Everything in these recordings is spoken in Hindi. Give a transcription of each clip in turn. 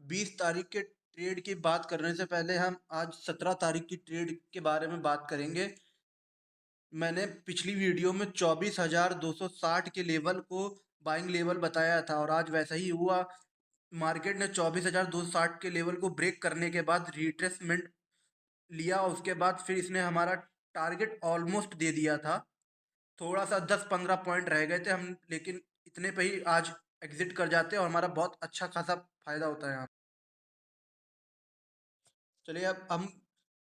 20 तारीख के ट्रेड की बात करने से पहले हम आज 17 तारीख की ट्रेड के बारे में बात करेंगे। मैंने पिछली वीडियो में 24,260 के लेवल को बाइंग लेवल बताया था और आज वैसा ही हुआ। मार्केट ने 24,260 के लेवल को ब्रेक करने के बाद रिट्रेसमेंट लिया। उसके बाद फिर इसने हमारा टारगेट ऑलमोस्ट दे दिया था। थोड़ा सा 10-15 पॉइंट रह गए थे हम, लेकिन इतने पे ही आज एग्जिट कर जाते और हमारा बहुत अच्छा खासा फायदा होता है यहाँ। चलिए अब हम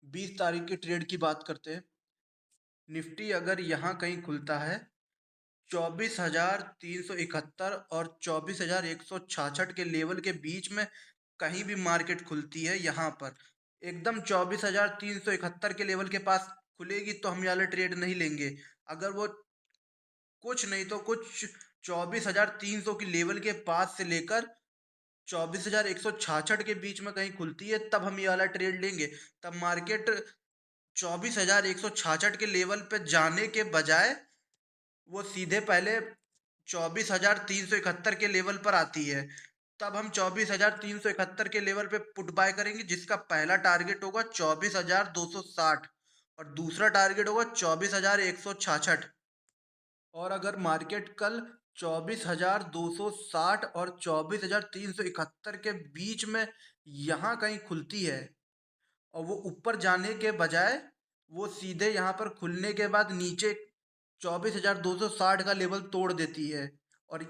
20 तारीख की ट्रेड की बात करते हैं। निफ्टी अगर यहाँ कहीं खुलता है 24,371 और 24,166 के लेवल के बीच में, कहीं भी मार्केट खुलती है यहाँ पर एकदम 24,371 के लेवल के पास खुलेगी तो हम ये वाला ट्रेड नहीं लेंगे। अगर वो कुछ नहीं तो कुछ 24,300 की लेवल के पास से लेकर 24,166 के बीच में कहीं खुलती है तब हम ये वाला ट्रेड लेंगे। तब मार्केट 24,166 के लेवल पे जाने के बजाय वो सीधे पहले 24,371 के लेवल पर आती है। तब हम 24,371 के लेवल पे पुट बाय करेंगे, जिसका पहला टारगेट होगा 24,260 और दूसरा टारगेट होगा 24,166। और अगर मार्केट कल 24,260 और 24,371 के बीच में यहाँ कहीं खुलती है और वो ऊपर जाने के बजाय वो सीधे यहाँ पर खुलने के बाद नीचे 24,260 का लेवल तोड़ देती है और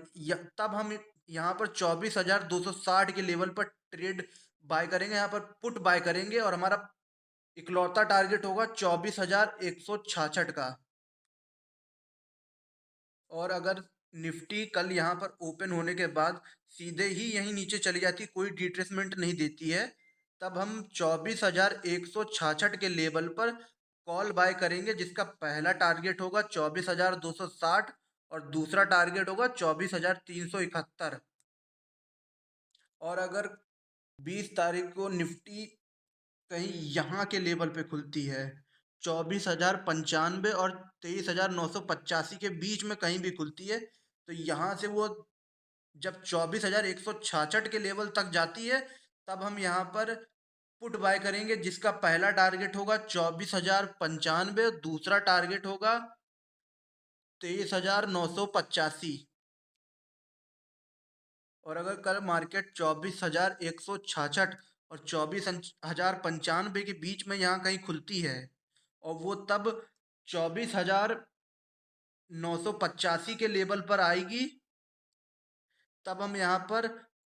तब हम यहाँ पर 24,260 के लेवल पर ट्रेड बाय करेंगे, यहाँ पर पुट बाय करेंगे और हमारा इकलौता टारगेट होगा 24,166 का। और अगर निफ्टी कल यहाँ पर ओपन होने के बाद सीधे ही यहीं नीचे चली जाती, कोई रिट्रेसमेंट नहीं देती है, तब हम 24,166 के लेवल पर कॉल बाय करेंगे, जिसका पहला टारगेट होगा 24,260 और दूसरा टारगेट होगा 24,371। और अगर 20 तारीख को निफ्टी कहीं यहाँ के लेवल पे खुलती है 24,095 और 23,985 के बीच में कहीं भी खुलती है, तो यहाँ से वो जब 24,166 के लेवल तक जाती है तब हम यहाँ पर पुट बाय करेंगे, जिसका पहला टारगेट होगा 24,095, दूसरा टारगेट होगा 23,985। और अगर कल मार्केट 24,166 और 24,095 के बीच में यहाँ कहीं खुलती है और वो तब 24,985 के लेवल पर आएगी, तब हम यहाँ पर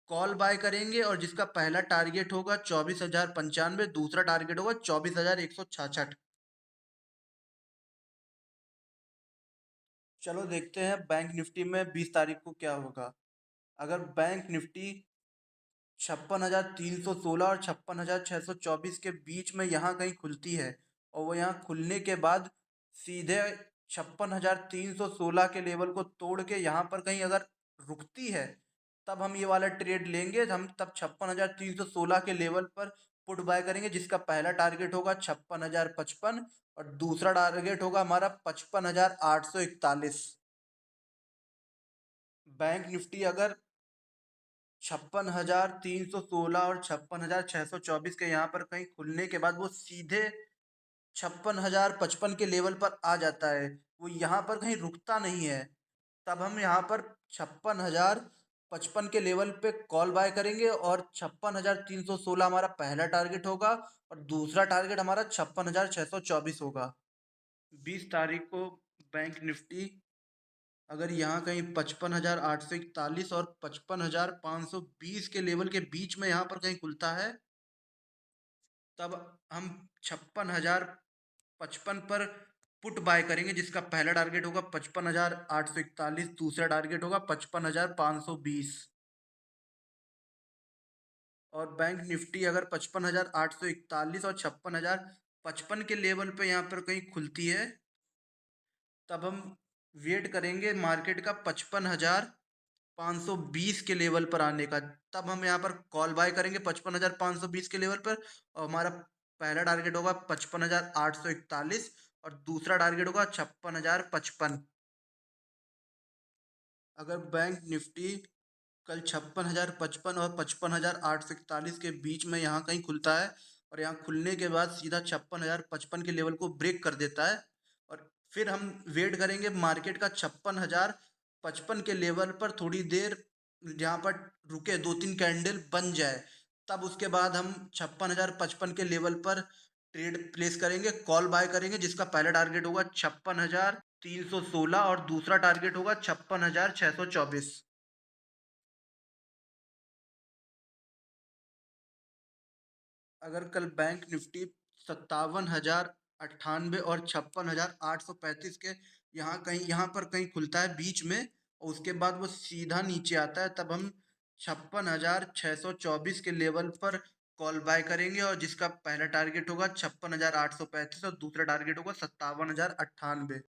कॉल बाय करेंगे और जिसका पहला टारगेट होगा 24,095, दूसरा टारगेट होगा 24,166। चलो देखते हैं बैंक निफ्टी में 20 तारीख को क्या होगा। अगर बैंक निफ्टी 56,316 और 56,624 के बीच में यहाँ कहीं खुलती है और वो यहाँ खुलने के बाद सीधे 56,316 के लेवल को तोड़ के यहाँ पर कहीं अगर रुकती है, तब हम ये वाला ट्रेड लेंगे। हम तब 56,316 के लेवल पर पुट बाय करेंगे, जिसका पहला टारगेट होगा 56,055 और दूसरा टारगेट होगा हमारा 55,841। बैंक निफ्टी अगर 56,316 और 56,624 के यहाँ पर कहीं खुलने के बाद वो सीधे 56,055 के लेवल पर आ जाता है, वो यहाँ पर कहीं रुकता नहीं है, तब हम यहाँ पर 56,055 के लेवल पे कॉल बाय करेंगे और 56,316 हमारा पहला टारगेट होगा और दूसरा टारगेट हमारा 56,624 होगा। 20 तारीख को बैंक निफ्टी अगर यहाँ कहीं 55,841 और 55,520 के लेवल के बीच में यहाँ पर कहीं खुलता है, तब हम 56,055 पर पुट बाय करेंगे, जिसका पहला टारगेट होगा 55,841, दूसरा टारगेट होगा 55,520। और बैंक निफ्टी अगर 55,841 और 56,055 के लेवल पे यहाँ पर कहीं खुलती है, तब हम वेट करेंगे मार्केट का 55,520 के लेवल पर आने का। तब हम यहाँ पर कॉल बाय करेंगे 55,520 के लेवल पर और हमारा पहला टारगेट होगा 55,841 और दूसरा टारगेट होगा 56,055। अगर बैंक निफ्टी कल 56,055 और 55,841 के बीच में यहाँ कहीं खुलता है, और यहाँ खुलने के बाद सीधा 56,055 के लेवल को ब्रेक कर देता है। और फिर हम वेट करेंगे मार्केट का 56,055 के लेवल पर थोड़ी देर जहाँ पर रुके, 2-3 कैंडल बन जाए, तब उसके बाद हम 56,055 के लेवल पर ट्रेड प्लेस करेंगे, कॉल बाय करेंगे, जिसका पहला टारगेट होगा 56,316 और दूसरा टारगेट होगा 56,624। अगर कल बैंक निफ्टी 57,098 और 56,835 के यहाँ पर कहीं खुलता है बीच में, और उसके बाद वो सीधा नीचे आता है, तब हम 56,624 के लेवल पर कॉल बाय करेंगे, और जिसका पहला टारगेट होगा 56,835 और दूसरा टारगेट होगा 57,098।